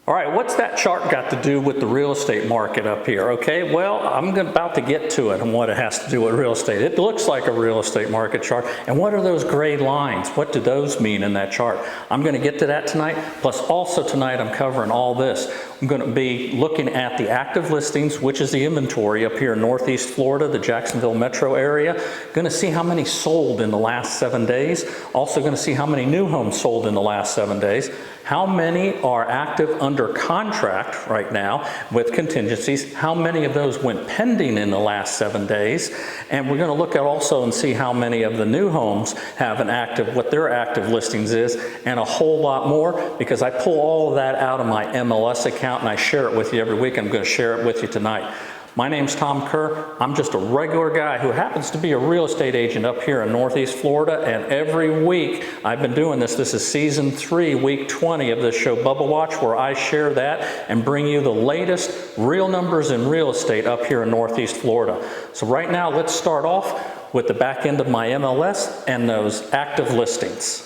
All right, what's that chart got to do with the real estate market up here? Okay, well, I'm about to get to it and what it has to do with real estate. It looks like a real estate market chart. And what are those gray lines? What do those mean in that chart? I'm going to get to that tonight. Plus also tonight I'm covering all this. I'm going to be looking at the active listings, which is the inventory up here in Northeast Florida, the Jacksonville metro area. Going to see how many sold in the last 7 days. Also going to see how many new homes sold in the last 7 days. How many are active under contract right now with contingencies? How many of those went pending in the last 7 days? And we're going to look at also and see how many of the new homes have an active, what their active listings is, and a whole lot more, because I pull all of that out of my MLS account and I share it with you every week. I'm going to share it with you tonight. My name's Tom Kerr. I'm just a regular guy who happens to be a real estate agent up here in Northeast Florida, and every week I've been doing this. This is season 3, week 20 of this show, Bubble Watch, where I share that and bring you the latest real numbers in real estate up here in Northeast Florida. So right now, let's start off with the back end of my MLS and those active listings.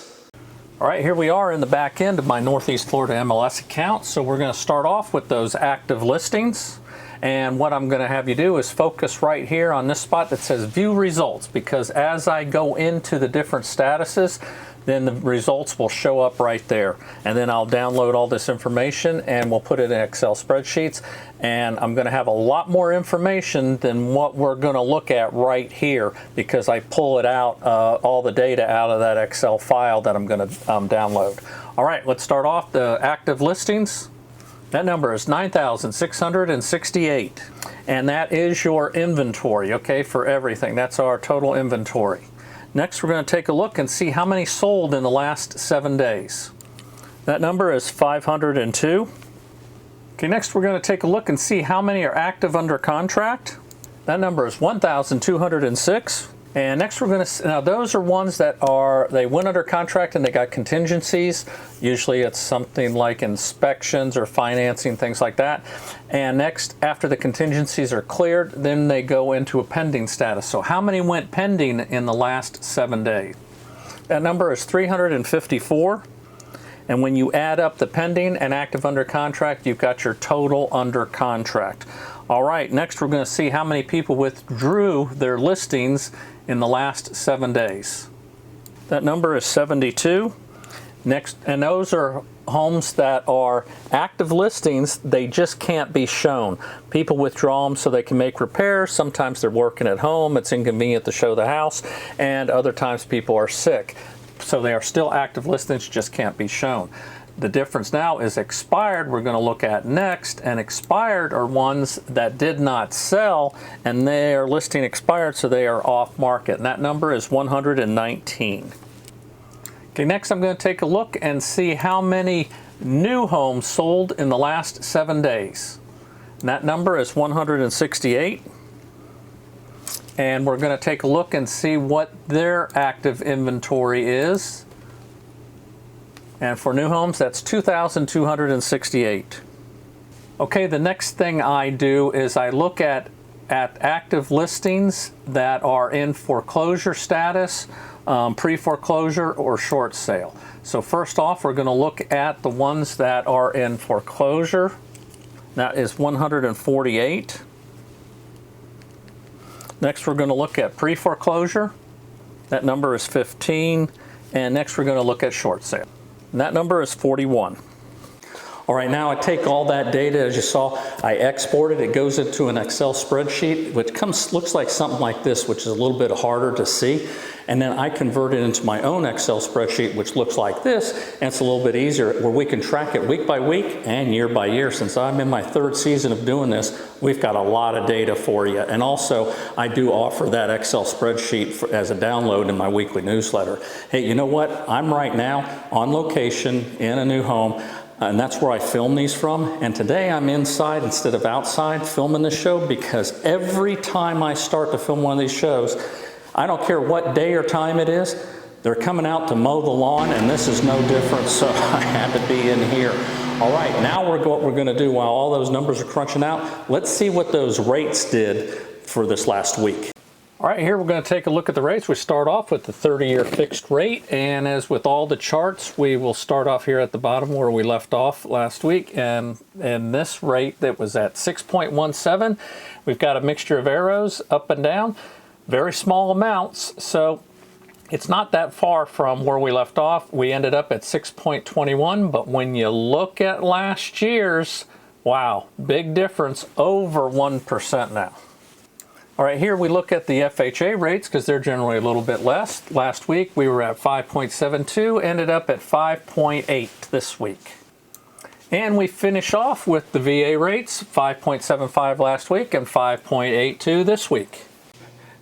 All right, here we are in the back end of my Northeast Florida MLS account. So we're going to start off with those active listings. And what I'm going to have you do is focus right here on this spot that says view results, because as I go into the different statuses, then the results will show up right there. And then I'll download all this information and we'll put it in Excel spreadsheets. And I'm going to have a lot more information than what we're going to look at right here, because I pull it out, all the data out of that Excel file that I'm going to download. All right, let's start off the active listings. That number is 9,668, and that is your inventory, okay, for everything. That's our total inventory. Next, we're going to take a look and see how many sold in the last 7 days. That number is 502. Okay, next we're going to take a look and see how many are active under contract. That number is 1,206. And next we're going to, now those are ones that are, they went under contract and they got contingencies. Usually it's something like inspections or financing, things like that. And next, after the contingencies are cleared, then they go into a pending status. So how many went pending in the last 7 days? That number is 354. And when you add up the pending and active under contract, you've got your total under contract. All right, next we're going to see how many people withdrew their listings in the last 7 days. That number is 72. Next, and those are homes that are active listings, they just can't be shown. People withdraw them so they can make repairs. Sometimes they're working at home, it's inconvenient to show the house, and other times people are sick. So they are still active listings, just can't be shown. The difference now is expired, we're going to look at next, and expired are ones that did not sell and their listing expired, so they are off market, and that number is 119. Okay, next I'm going to take a look and see how many new homes sold in the last 7 days. And that number is 168. And we're going to take a look and see what their active inventory is. And for new homes, that's 2,268. Okay, the next thing I do is I look at active listings that are in foreclosure status, pre-foreclosure, or short sale. So first off, we're going to look at the ones that are in foreclosure. That is 148. Next, we're going to look at pre-foreclosure. That number is 15. And next, we're going to look at short sale. And that number is 41. All right, now I take all that data, as you saw, I export it. It goes into an Excel spreadsheet, which looks like something like this, which is a little bit harder to see. And then I convert it into my own Excel spreadsheet, which looks like this, and it's a little bit easier, where we can track it week by week and year by year. Since I'm in my 3rd season of doing this, we've got a lot of data for you. And also, I do offer that Excel spreadsheet as a download in my weekly newsletter. Hey, you know what? I'm right now on location in a new home, and that's where I film these from. And today I'm inside instead of outside filming this show, because every time I start to film one of these shows, I don't care what day or time it is, they're coming out to mow the lawn, and this is no different, so I had to be in here. All right, now what we're going to do while all those numbers are crunching out, let's see what those rates did for this last week. All right, here we're going to take a look at the rates. We start off with the 30-year fixed rate, and as with all the charts, we will start off here at the bottom where we left off last week, and this rate that was at 6.17, we've got a mixture of arrows up and down, very small amounts, so it's not that far from where we left off. We ended up at 6.21, but when you look at last year's, wow, big difference, over 1% now. All right, here we look at the FHA rates because they're generally a little bit less. Last week we were at 5.72, ended up at 5.8 this week. And we finish off with the VA rates, 5.75 last week and 5.82 this week.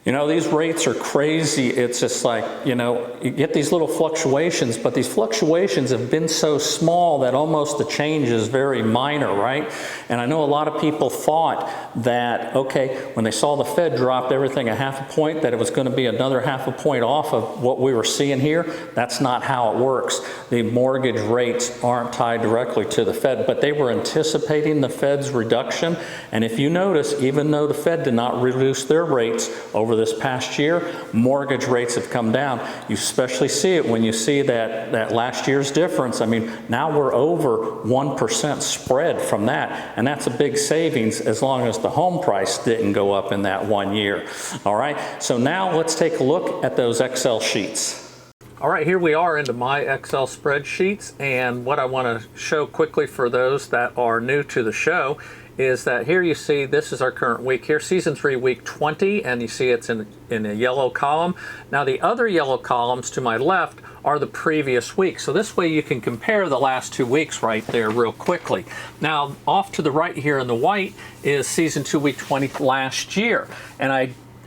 You know, these rates are crazy. It's just like, you know, you get these little fluctuations, but these fluctuations have been so small that almost the change is very minor, right? And I know a lot of people thought that, okay, when they saw the Fed drop everything a half a point, that it was going to be another half a point off of what we were seeing here. That's not how it works. The mortgage rates aren't tied directly to the Fed, but they were anticipating the Fed's reduction. And if you notice, even though the Fed did not reduce their rates over this past year, mortgage rates have come down. You especially see it when you see that last year's difference. I mean, now we're over 1% spread from that, and that's a big savings as long as the home price didn't go up in that 1 year. All right, so now let's take a look at those Excel sheets. All right, here we are into my Excel spreadsheets, and what I want to show quickly for those that are new to the show is that here you see this is our current week here, season 3, week 20, and you see it's in a yellow column. Now the other yellow columns to my left are the previous week. So this way you can compare the last 2 weeks right there real quickly. Now off to the right here in the white is season 2, week 20 last year. And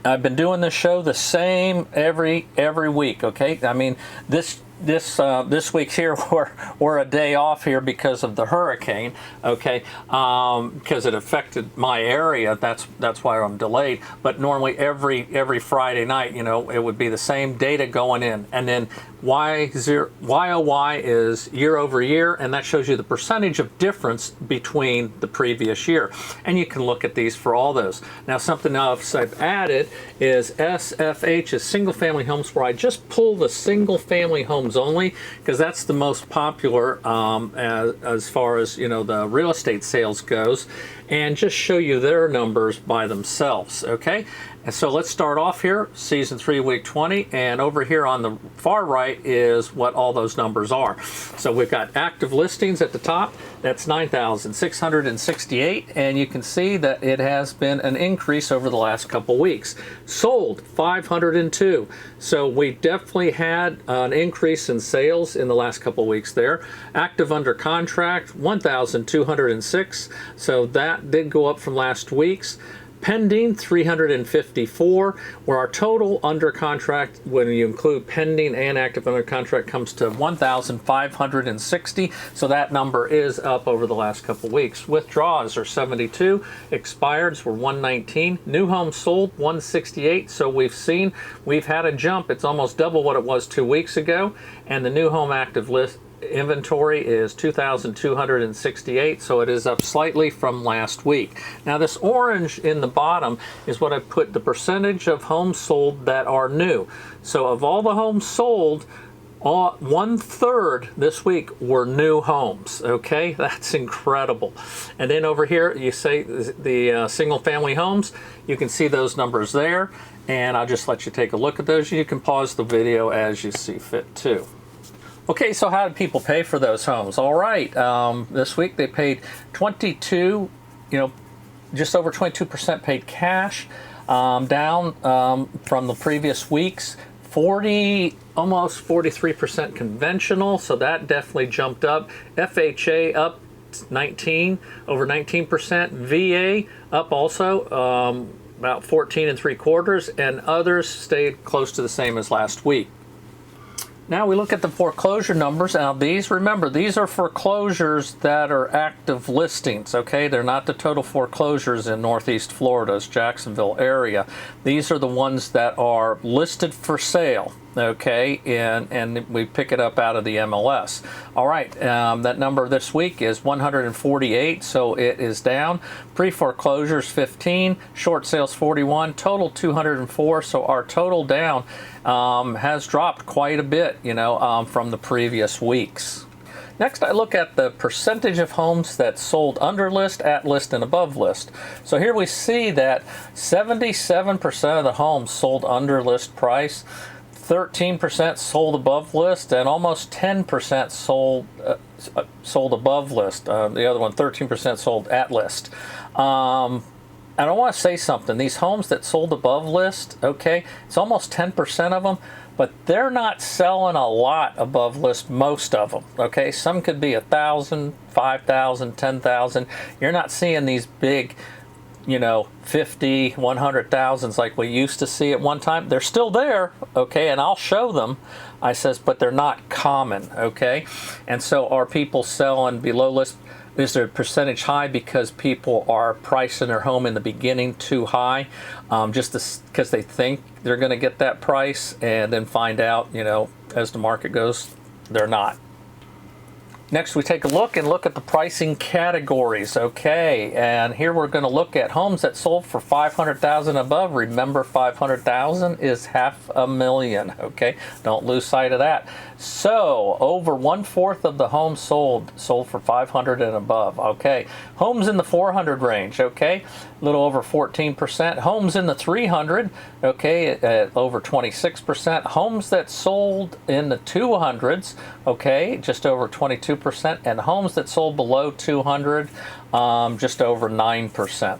I've been doing this show the same every week, okay? I mean, this week's here we're a day off here because of the hurricane, okay? Because it affected my area. That's why I'm delayed. But normally every Friday night, you know, it would be the same data going in, and then YOY is year over year, and that shows you the percentage of difference between the previous year. And you can look at these for all those. Now something else I've added is SFH is single family homes, where I just pull the single family homes only because that's the most popular as far as, you know, the real estate sales goes, and just show you their numbers by themselves, okay? And so let's start off here, season 3, week 20, and over here on the far right is what all those numbers are. So we've got active listings at the top, that's 9,668, and you can see that it has been an increase over the last couple weeks. Sold, 502, so we definitely had an increase in sales in the last couple weeks there. Active under contract, 1,206, so that did go up from last week's. Pending, 354, where our total under contract, when you include pending and active under contract, comes to 1,560. So that number is up over the last couple weeks. Withdrawals are 72, expireds were 119, new homes sold 168. So we've had a jump. It's almost double what it was 2 weeks ago, and the new home active list inventory is 2,268, so it is up slightly from last week. Now this orange in the bottom is what I put the percentage of homes sold that are new. So of all the homes sold, 1/3 this week were new homes. Okay, that's incredible. And then over here you say the single family homes, you can see those numbers there, and I'll just let you take a look at those. You can pause the video as you see fit too. Okay, so how did people pay for those homes? All right, this week they paid 22, you know, just over 22% paid cash, down from the previous weeks. 40, almost 43% conventional, so that definitely jumped up. FHA up 19, over 19%. VA up also, about 14 3/4, and others stayed close to the same as last week. Now we look at the foreclosure numbers. Now these, remember, these are foreclosures that are active listings, okay? They're not the total foreclosures in Northeast Florida's Jacksonville area. These are the ones that are listed for sale, okay, and we pick it up out of the MLS. All right, that number this week is 148, so it is down. Pre-foreclosures 15, short sales 41, total 204, so our total down has dropped quite a bit, from the previous weeks. Next, I look at the percentage of homes that sold under list, at list, and above list. So here we see that 77% of the homes sold under list price, 13% sold above list, and almost 10% sold above list. The other one, 13% sold at list. And I want to say something. These homes that sold above list, okay, it's almost 10% of them, but they're not selling a lot above list, most of them, okay? Some could be 1,000, 5,000, 10,000. You're not seeing these big, 50, 100,000s like we used to see at one time. They're still there, okay, and I'll show them. I says, but they're not common, okay? And so are people selling below list? Is their percentage high because people are pricing their home in the beginning too high, just because they think they're going to get that price, and then find out, as the market goes, they're not. Next, we take a look at the pricing categories, okay? And here we're going to look at homes that sold for $500,000 above. Remember, $500,000 is $500,000, okay? Don't lose sight of that. So, over 1/4 of the homes sold for $500,000 and above, okay? Homes in the 400 range, okay? A little over 14%. Homes in the 300, okay, at over 26%. Homes that sold in the 200s, okay, just over 22%. And homes that sold below 200, just over 9%.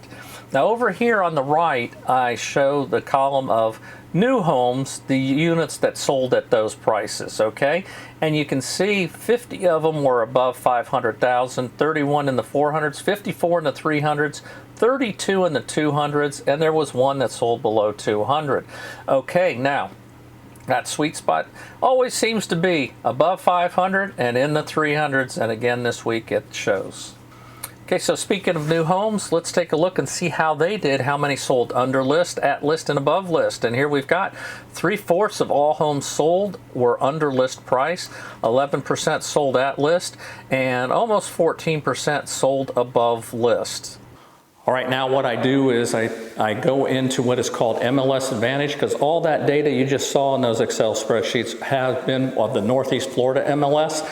Now over here on the right, I show the column of new homes, the units that sold at those prices, okay? And you can see 50 of them were above 500,000, 31 in the 400s, 54 in the 300s, 32 in the 200s, and there was one that sold below 200. Okay, now, that sweet spot always seems to be above 500 and in the 300s, and again this week it shows. Okay, so speaking of new homes, let's take a look and see how they did, how many sold under list, at list, and above list. And here we've got 3/4 of all homes sold were under list price, 11% sold at list, and almost 14% sold above list. All right, now what I do is I go into what is called MLS Advantage, because all that data you just saw in those Excel spreadsheets has been of the Northeast Florida MLS.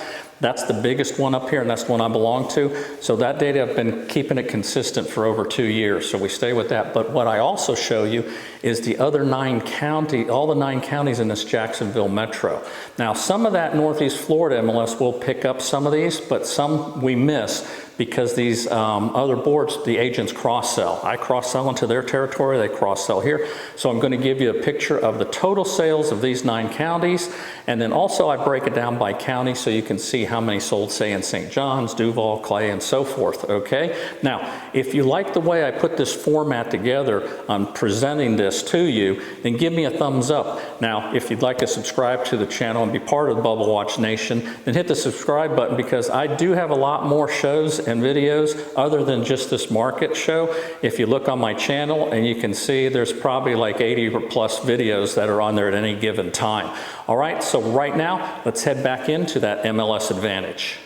That's the biggest one up here, and that's the one I belong to. So that data, I've been keeping it consistent for over 2 years, so we stay with that. But what I also show you is the other 9 counties, all the 9 counties in this Jacksonville metro. Now, some of that Northeast Florida MLS will pick up some of these, but some we miss because these other boards, the agents cross-sell. I cross-sell into their territory, they cross-sell here. So I'm going to give you a picture of the total sales of these 9 counties, and then also I break it down by county so you can see how many sold, say, in St. John's, Duval, Clay, and so forth, okay? Now, if you like the way I put this format together on presenting this to you, then give me a thumbs up. Now, if you'd like to subscribe to the channel and be part of the Bubble Watch Nation, then hit the subscribe button, because I do have a lot more shows and videos other than just this market show. If you look on my channel, and you can see there's probably like 80 or plus videos that are on there at any given time. All right, so right now, let's head back into that MLS Advantage.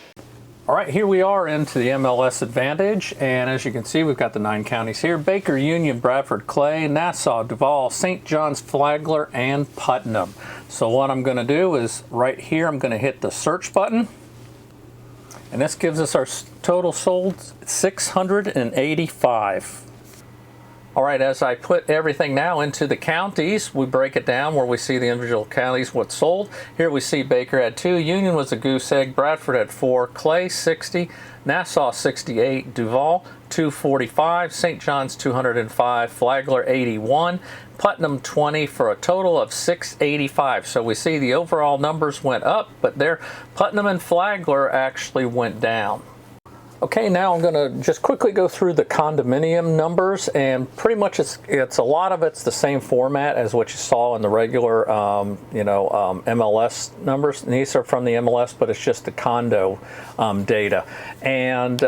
All right, here we are into the MLS Advantage, and as you can see, we've got the 9 counties here: Baker, Union, Bradford, Clay, Nassau, Duval, St. John's, Flagler, and Putnam. So what I'm going to do is right here, I'm going to hit the search button, and this gives us our total sold, 685. All right, as I put everything now into the counties, we break it down where we see the individual counties, what sold. Here we see Baker had 2, Union was a goose egg, Bradford had 4, Clay 60, Nassau 68, Duval 245, St. John's 205, Flagler 81, Putnam 20, for a total of 685. So we see the overall numbers went up, but there Putnam and Flagler actually went down. Okay, now I'm going to just quickly go through the condominium numbers, and pretty much it's a lot of it's the same format as what you saw in the regular MLS numbers. And these are from the MLS, but it's just the condo data. And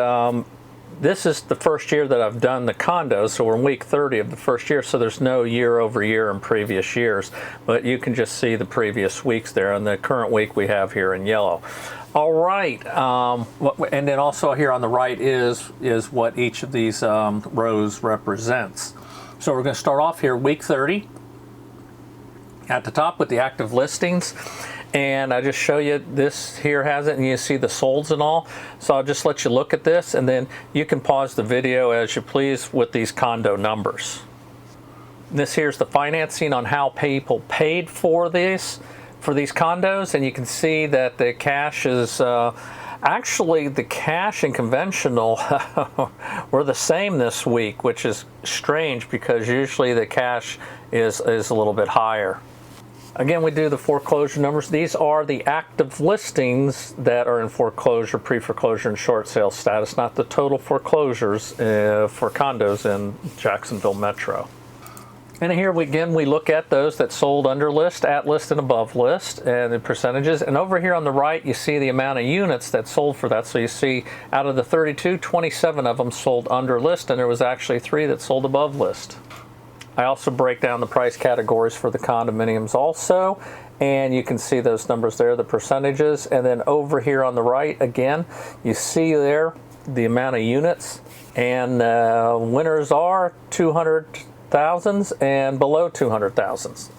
This is the first year that I've done the condos, so we're in week 30 of the first year, so there's no year over year in previous years, but you can just see the previous weeks there, and the current week we have here in yellow. All right, and then also here on the right is what each of these rows represents. So we're going to start off here week 30 at the top with the active listings. And I just show you this here has it, and you see the solds and all. So I'll just let you look at this, and then you can pause the video as you please with these condo numbers. This here's the financing on how people paid for these condos, and you can see that the cash is actually the cash and conventional were the same this week, which is strange because usually the cash is a little bit higher. Again, we do the foreclosure numbers. These are the active listings that are in foreclosure, pre-foreclosure, and short sale status, not the total foreclosures for condos in Jacksonville Metro. And here we look at those that sold under list, at list, and above list, and the percentages. And over here on the right, you see the amount of units that sold for that. So you see out of the 32, 27 of them sold under list, and there was actually 3 that sold above list. I also break down the price categories for the condominiums also, and you can see those numbers there, the percentages. And then over here on the right, again, you see there the amount of units, and winners are 200,000s and below 200,000s.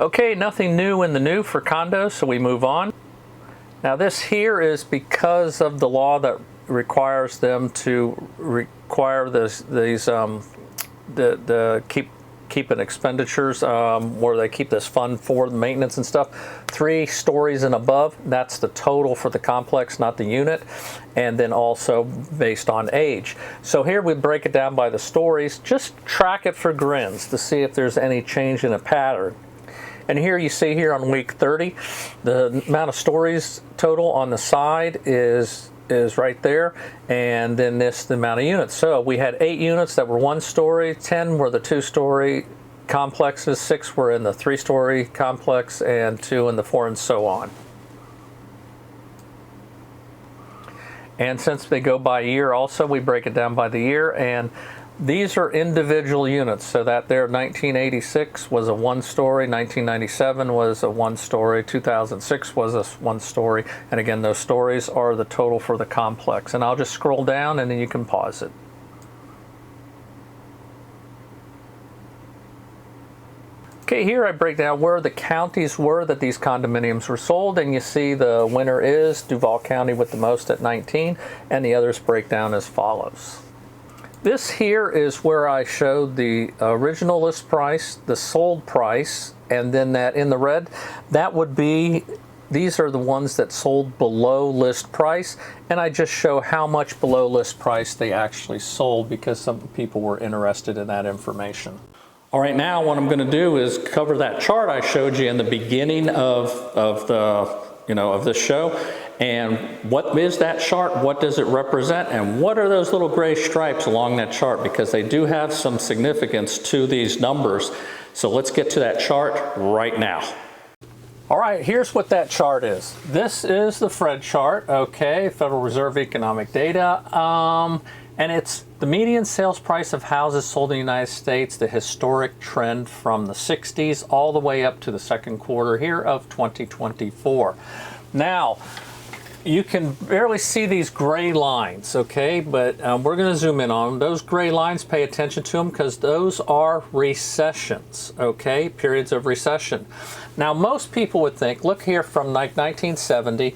Okay, nothing new in the new for condos, so we move on. Now this here is because of the law that requires them to require keeping expenditures where they keep this fund for the maintenance and stuff. 3 stories and above, that's the total for the complex, not the unit, and then also based on age. So here we break it down by the stories. Just track it for grins to see if there's any change in a pattern. And here you see here on week 30, the amount of stories total on the side is right there, and then the amount of units. So we had 8 units that were 1 story, 10 were the 2-story complexes, 6 were in the 3-story complex, and 2 in the 4, and so on. And since they go by year also, we break it down by the year, and these are individual units. So that there, 1986 was a 1-story, 1997 was a 1-story, 2006 was a 1-story, and again, those stories are the total for the complex. And I'll just scroll down, and then you can pause it. Okay, here I break down where the counties were that these condominiums were sold, and you see the winner is Duval County with the most at 19, and the others break down as follows. This here is where I showed the original list price, the sold price, and then that in the red, that would be, these are the ones that sold below list price, and I just show how much below list price they actually sold because some people were interested in that information. All right, now what I'm going to do is cover that chart I showed you in the beginning of this show. And what is that chart? What does it represent? And what are those little gray stripes along that chart? Because they do have some significance to these numbers. So let's get to that chart right now. All right, here's what that chart is. This is the FRED chart, okay, Federal Reserve Economic Data. And it's the median sales price of houses sold in the United States, the historic trend from the 60s all the way up to the second quarter here of 2024. Now, you can barely see these gray lines, okay, but we're going to zoom in on them. Those gray lines, pay attention to them because those are recessions, okay, periods of recession. Now, most people would think, look here from like 1970,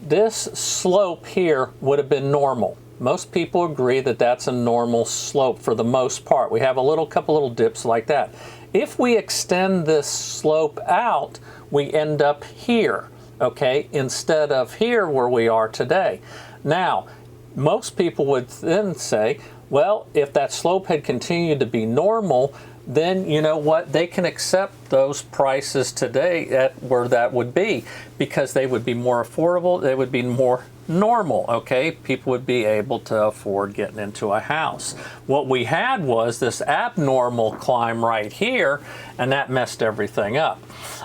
this slope here would have been normal. Most people agree that that's a normal slope for the most part. We have a couple little dips like that. If we extend this slope out, we end up here. Okay, instead of here where we are today. Now, most people would then say, well, if that slope had continued to be normal, then you know what, they can accept those prices today at where that would be because they would be more affordable, they would be more normal, okay? People would be able to afford getting into a house. What we had was this abnormal climb right here, and that messed everything up.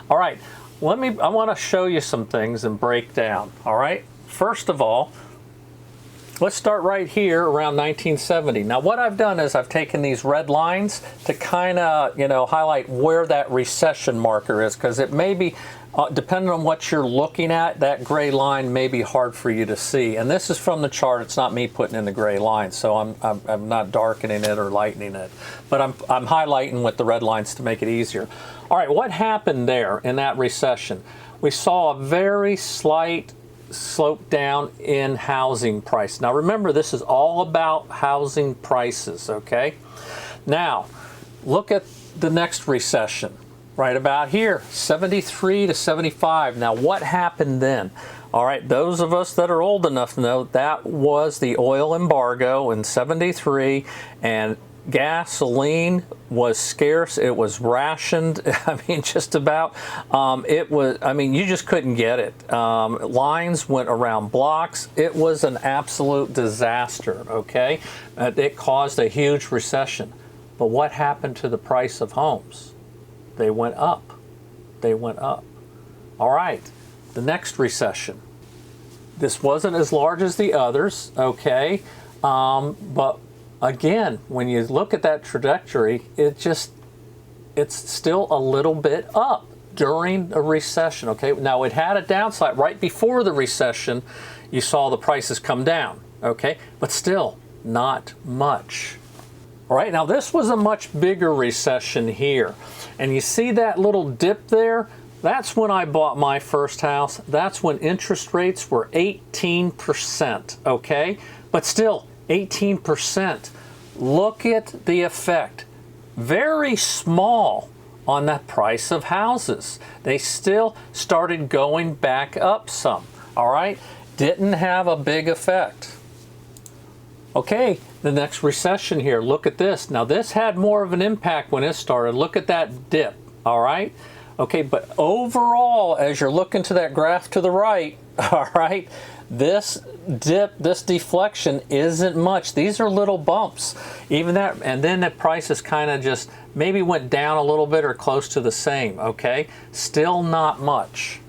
All right. I want to show you some things and break down, all right? First of all, Let's start right here around 1970. Now what I've done is I've taken these red lines to kind of, highlight where that recession marker is, because it may be, depending on what you're looking at, that gray line may be hard for you to see. And this is from the chart. It's not me putting in the gray line, so I'm not darkening it or lightening it. But I'm highlighting with the red lines to make it easier. All right, what happened there in that recession? We saw a very slight slope down in housing price. Now remember, this is all about housing prices, okay? Now, look at the next recession, right about here, 73 to 75. Now what happened then? All right, those of us that are old enough to know that was the oil embargo in 73, and gasoline was scarce. It was rationed. I mean, just about. You just couldn't get it. Lines went around blocks. It was an absolute disaster, okay? It caused a huge recession. But what happened to the price of homes? They went up. They went up. All right, the next recession. This wasn't as large as the others, okay? But again, when you look at that trajectory, it's still a little bit up during a recession, okay? Now, it had a downside. Right before the recession, you saw the prices come down, okay? But still, not much. All right, now this was a much bigger recession here. And you see that little dip there? That's when I bought my first house. That's when interest rates were 18%, okay? But still, 18%. Look at the effect. Very small on the price of houses. They still started going back up some, all right? Didn't have a big effect. Okay, the next recession here, look at this. Now this had more of an impact when it started. Look at that dip, all right? Okay, but overall, as you're looking to that graph to the right, all right, this dip, this deflection isn't much. These are little bumps. Even that, and then the prices kind of just maybe went down a little bit or close to the same, okay? Still not much.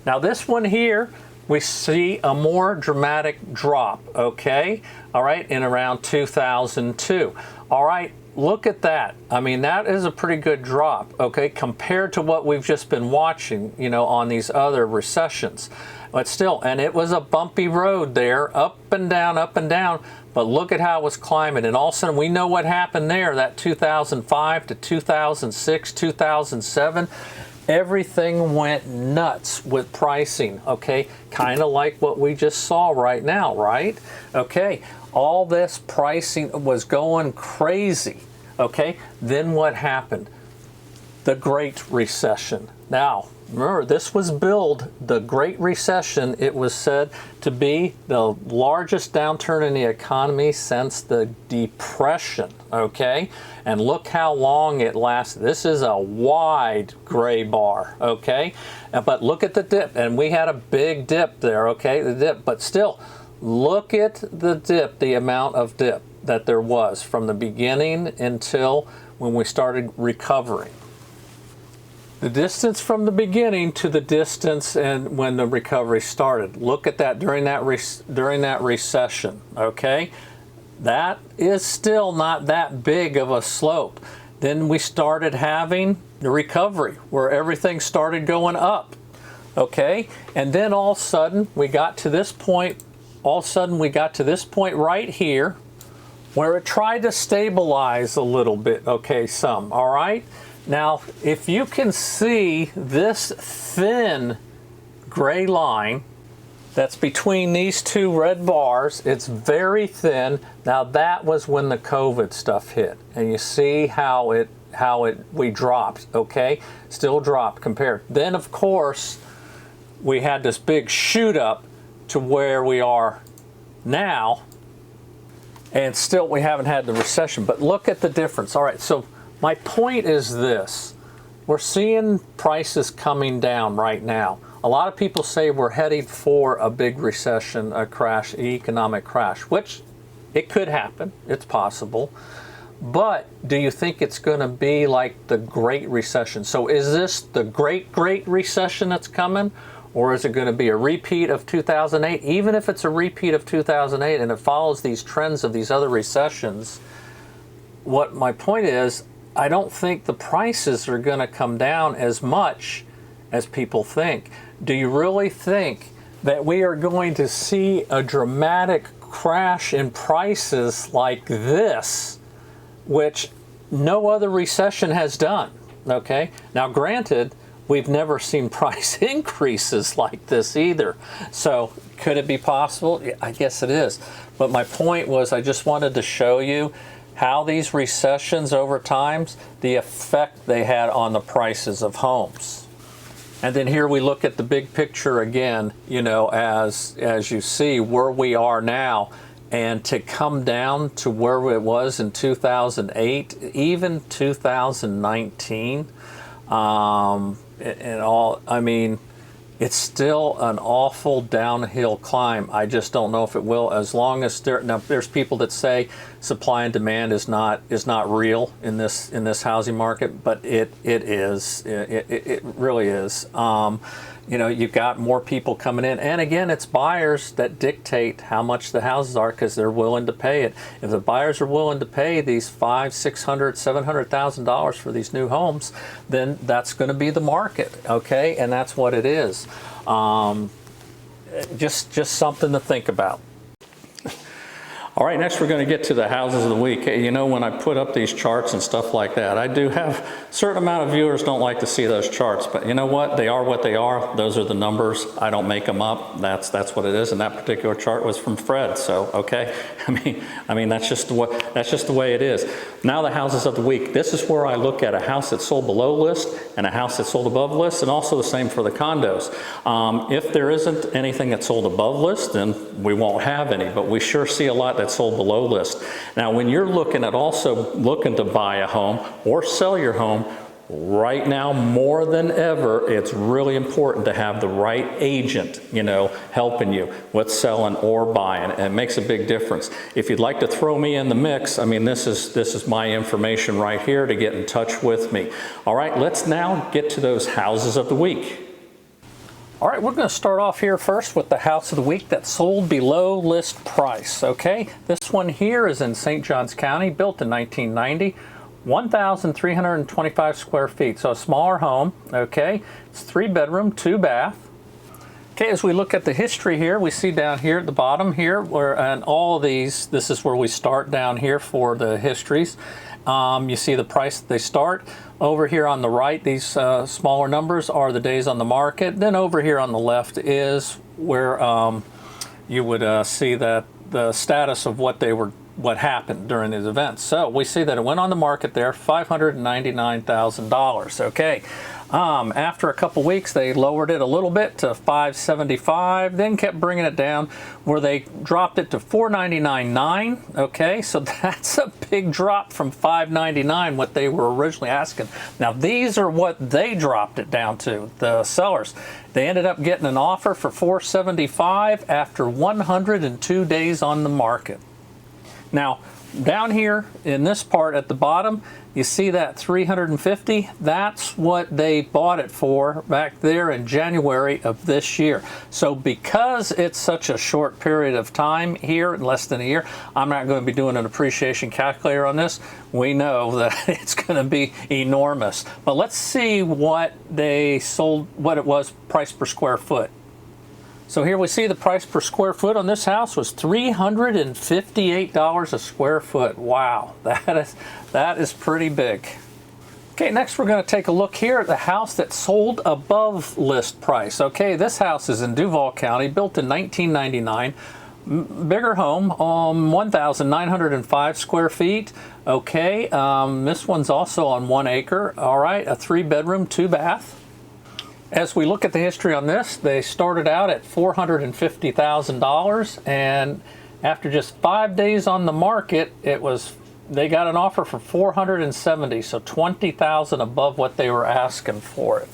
Now this one here, we see a more dramatic drop, okay? All right, in around 2002. All right, look at that. I mean, that is a pretty good drop, okay, compared to what we've just been watching, on these other recessions. But still, and it was a bumpy road there, up and down, but look at how it was climbing. And all of a sudden, we know what happened there, that 2005 to 2006, 2007, everything went nuts with pricing, okay? Kind of like what we just saw right now, right? Okay, all this pricing was going crazy, okay? Then what happened? The Great Recession. Now, remember, this was billed, the Great Recession, it was said to be the largest downturn in the economy since the Depression, okay? And look how long it lasted. This is a wide gray bar, okay? But look at the dip, and we had a big dip there, okay? The dip, but still, look at the dip, the amount of dip that there was from the beginning until when we started recovering. The distance from the beginning to the distance and when the recovery started. Look at that during that recession, okay? That is still not that big of a slope. Then we started having the recovery where everything started going up, okay? And then all of a sudden we got to this point, right here where it tried to stabilize a little bit, okay, some, all right? Now, if you can see this thin gray line that's between these two red bars, it's very thin. Now that was when the COVID stuff hit. And you see how we dropped, okay? Still dropped compared. Then of course, we had this big shoot up to where we are now. And still we haven't had the recession, but look at the difference. All right, so my point is this. We're seeing prices coming down right now. A lot of people say we're heading for a big recession, a crash, economic crash, which it could happen. It's possible. But do you think it's going to be like the Great Recession? So is this the Great Recession that's coming? or is it going to be a repeat of 2008? Even if it's a repeat of 2008 and it follows these trends of these other recessions, what my point is, I don't think the prices are going to come down as much as people think. Do you really think that we are going to see a dramatic crash in prices like this, which no other recession has done? Okay, now granted, we've never seen price increases like this either. So could it be possible? Yeah, I guess it is. But my point was, I just wanted to show you how these recessions over time, the effect they had on the prices of homes. And then here we look at the big picture again, you know, as you see where we are now, and to come down to where it was in 2008, even 2019, and all, I mean, it's still an awful downhill climb. I just don't know if it will, as long as there's people that say supply and demand is not real in this housing market, but it is. It really is. You know, you've got more people coming in, and again, it's buyers that dictate how much the houses are because they're willing to pay it. If the buyers are willing to pay these $500,000, $600,000, $700,000 for these new homes, then that's going to be the market, okay? And that's what it is. Just something to think about. All right, next we're going to get to the houses of the week. You know, when I put up these charts and stuff like that, I do have a certain amount of viewers don't like to see those charts, but you know what? They are what they are. Those are the numbers. I don't make them up. That's what it is. And that particular chart was from Fred. So, okay. I mean that's just the way it is. Now the houses of the week. This is where I look at a house that's sold below list and a house that's sold above list, and also the same for the condos. If there isn't anything that's sold above list, then we won't have any, but we sure see a lot that's sold below list. Now, when you're looking to buy a home or sell your home, right now more than ever, it's really important to have the right agent, you know, helping you with selling or buying. And it makes a big difference. If you'd like to throw me in the mix, I mean, this is my information right here to get in touch with me. All right, let's now get to those houses of the week. All right, we're going to start off here first with the house of the week that sold below list price, okay? This one here is in St. Johns County, built in 1990, 1,325 square feet, so a smaller home, okay? It's 3-bedroom, 2-bath. Okay, as we look at the history here, we see down here at the bottom here, and all of these, this is where we start down here for the histories. You see the price that they start. Over here on the right, these smaller numbers are the days on the market. Then over here on the left is where you would see that the status of what happened during these events. So we see that it went on the market there, $599,000. Okay. After a couple weeks, they lowered it a little bit to $575, then kept bringing it down where they dropped it to $499.9. Okay, so that's a big drop from $599, what they were originally asking. Now, these are what they dropped it down to, the sellers. They ended up getting an offer for $475 after 102 days on the market. Now, down here in this part at the bottom, you see that $350? That's what they bought it for back there in January of this year. So because it's such a short period of time here, less than a year, I'm not going to be doing an appreciation calculator on this. We know that it's going to be enormous. But let's see what they sold, what it was price per square foot. So here we see the price per square foot on this house was $358 a square foot. Wow, that is pretty big. Okay, next we're going to take a look here at the house that sold above list price. Okay, this house is in Duval County, built in 1999. Bigger home, 1,905 square feet. Okay, this one's also on 1 acre. All right, a 3-bedroom, 2-bath. As we look at the history on this, they started out at $450,000, and after just 5 days on the market, they got an offer for $470,000, so $20,000 above what they were asking for it.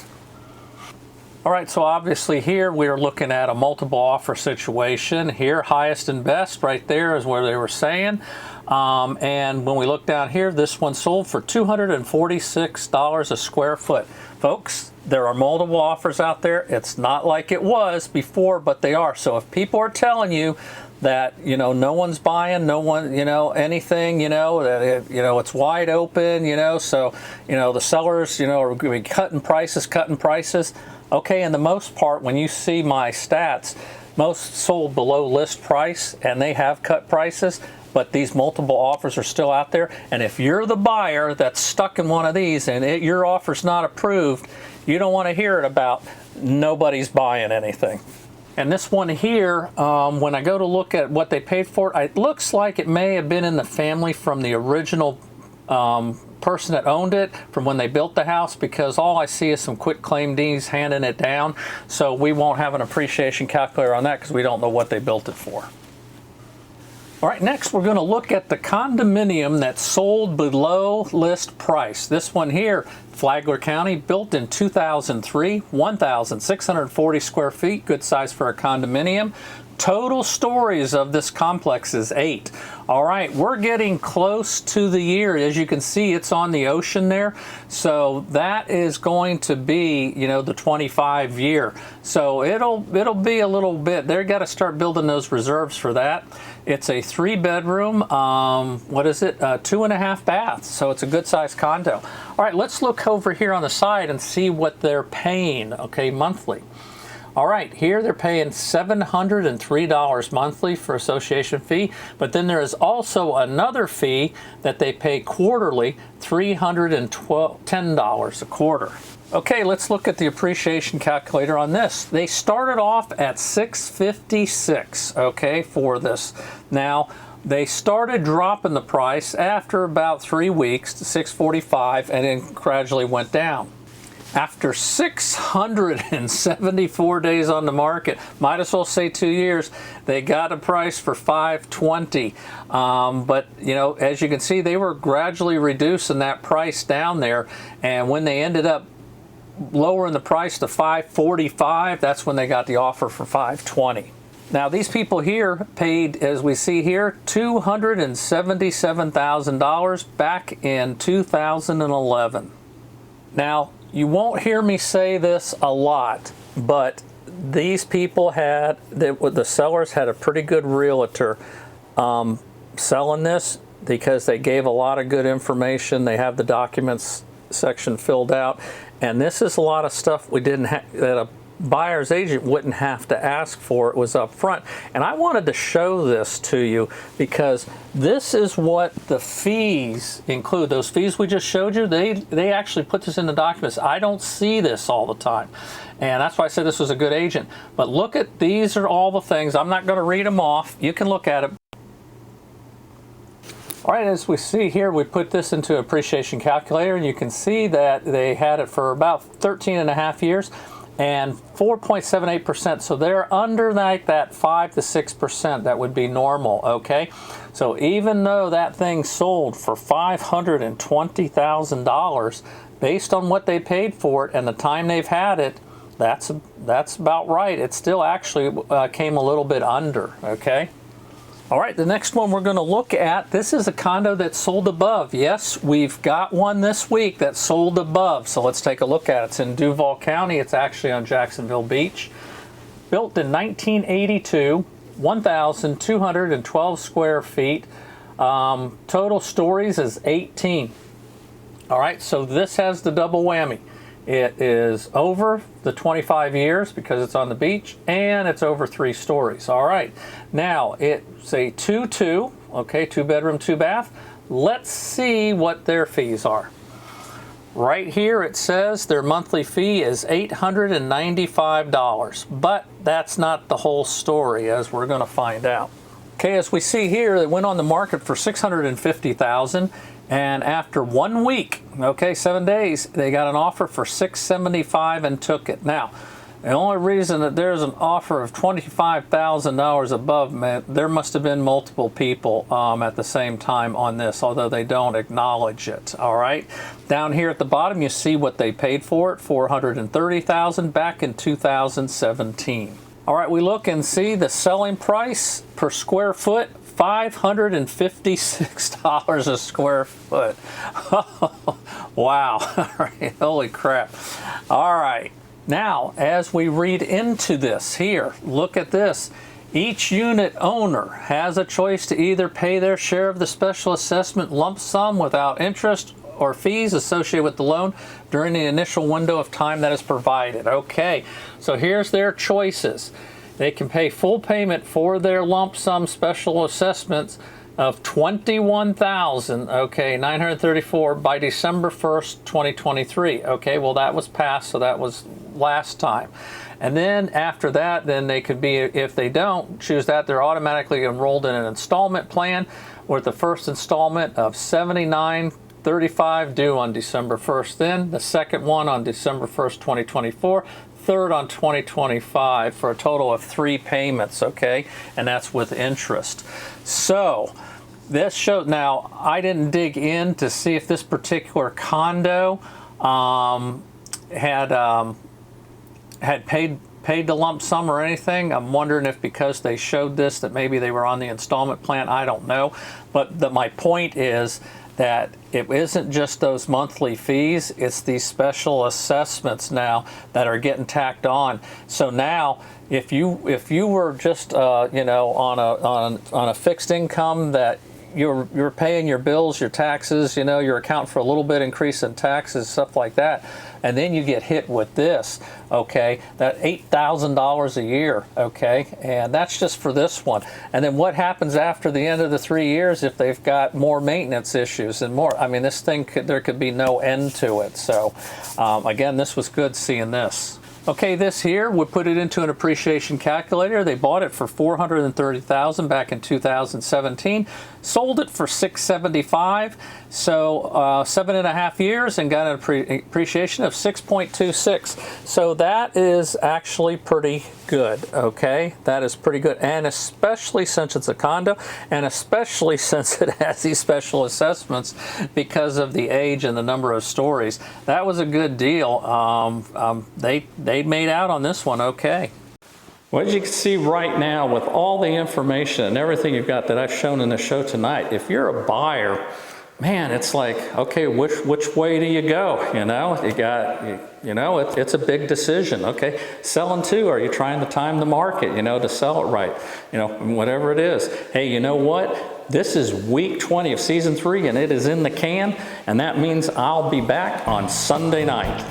All right, so obviously here we are looking at a multiple offer situation. Here, highest and best, right there is where they were saying. And when we look down here, this one sold for $246 a square foot. Folks, There are multiple offers out there. It's not like it was before, but they are. So if people are telling you that, you know, no one's buying, no one, you know, anything, you know, that it, you know, it's wide open, you know, so, you know, the sellers, you know, are going to be cutting prices. Okay, and the most part, when you see my stats, most sold below list price, and they have cut prices, but these multiple offers are still out there. And if you're the buyer that's stuck in one of these and your offer's not approved, you don't want to hear it about nobody's buying anything. And this one here, when I go to look at what they paid for it, it looks like it may have been in the family from the original person that owned it, from when they built the house, because all I see is some quit claim deeds handing it down. So we won't have an appreciation calculator on that because we don't know what they built it for. All right, next we're going to look at the condominium that sold below list price. This one here, Flagler County, built in 2003, 1,640 square feet, good size for a condominium. Total stories of this complex is 8. All right, we're getting close to the year. As you can see, it's on the ocean there. So that is going to be, you know, the 25 year. So it'll be a little bit. They've got to start building those reserves for that. It's a 3-bedroom, 2.5 baths. So it's a good sized condo. All right, let's look over here on the side and see what they're paying, okay, monthly. All right, here they're paying $703 monthly for association fee, but then there is also another fee that they pay quarterly, $310 a quarter. Okay, let's look at the appreciation calculator on this. They started off at $656, okay, for this. Now, they started dropping the price after about 3 weeks to $645 and then gradually went down. After 674 days on the market, might as well say 2 years, they got a price for $520. But, you know, as you can see, they were gradually reducing that price down there. And when they ended up lowering the price to $545, that's when they got the offer for $520. Now, these people here paid, as we see here, $277,000 back in 2011. Now, you won't hear me say this a lot, but these people had, the sellers had a pretty good realtor selling this because they gave a lot of good information. They have the documents section filled out, and this is a lot of stuff we didn't have, that a buyer's agent wouldn't have to ask for. It was up front. And I wanted to show this to you because this is what the fees include. Those fees we just showed you, they actually put this in the documents. I don't see this all the time. And that's why I said this was a good agent. But look at, these are all the things. I'm not going to read them off. You can look at it. All right, as we see here, we put this into appreciation calculator, and you can see that they had it for about 13.5 years. And 4.78%, so they're under like that 5 to 6%. That would be normal, okay? So even though that thing sold for $520,000, based on what they paid for it and the time they've had it, that's about right. It still actually came a little bit under, okay? All right, the next one we're going to look at, this is a condo that sold above. Yes, we've got one this week that sold above, so let's take a look at it. It's in Duval County. It's actually on Jacksonville Beach. Built in 1982, 1,212 square feet. Total stories is 18. All right, so this has the double whammy. It is over the 25 years because it's on the beach, and it's over 3 stories. All right. Now, it's a 2-2, okay, 2-bedroom, 2-bath. Let's see what their fees are. Right here it says their monthly fee is $895, but that's not the whole story, as we're going to find out. Okay, as we see here, it went on the market for $650,000. And after 1 week, okay, 7 days, they got an offer for $675 and took it. Now, the only reason that there's an offer of $25,000 above, man, there must have been multiple people at the same time on this, although they don't acknowledge it, all right? Down here at the bottom, you see what they paid for it, $430,000 back in 2017. All right, we look and see the selling price per square foot, $556 a square foot. Wow. All right. Holy crap. All right. Now, as we read into this here, look at this. Each unit owner has a choice to either pay their share of the special assessment lump sum without interest or fees associated with the loan during the initial window of time that is provided. Okay, so here's their choices. They can pay full payment for their lump sum special assessments of $21,934 by December 1st, 2023. Okay, well that was passed, so that was last time. And then after that, then they could be, if they don't choose that, they're automatically enrolled in an installment plan with the first installment of $79.35 due on December 1st, then the second one on December 1st, 2024, third on 2025 for a total of 3 payments, okay? And that's with interest. So this showed, now I didn't dig in to see if this particular condo had paid the lump sum or anything. I'm wondering if because they showed this that maybe they were on the installment plan. I don't know. But my point is that it isn't just those monthly fees, it's these special assessments now that are getting tacked on. So now if you were just you know, on a fixed income that you're paying your bills, your taxes, you know, you're accounting for a little bit increase in taxes, stuff like that, and then you get hit with this, okay, that $8,000 a year, okay, and that's just for this one. And then what happens after the end of the 3 years if they've got more maintenance issues and more? I mean, this thing there could be no end to it. So again, this was good seeing this. Okay, this here, we put it into an appreciation calculator. They bought it for $430,000 back in 2017, sold it for $675,000, so 7.5 years, and got an appreciation of 6.26. So that is actually pretty good, okay? That is pretty good, and especially since it's a condo, and especially since it has these special assessments because of the age and the number of stories. That was a good deal. They made out on this one okay. Well, as you can see right now, with all the information and everything you've got that I've shown in the show tonight, if you're a buyer, man, it's like, okay, which way do you go? You know, it's a big decision. Okay, selling too, are you trying to time the market, you know, to sell it right? You know, whatever it is. Hey, you know what? This is week 20 of season 3, and it is in the can, and that means I'll be back on Sunday night.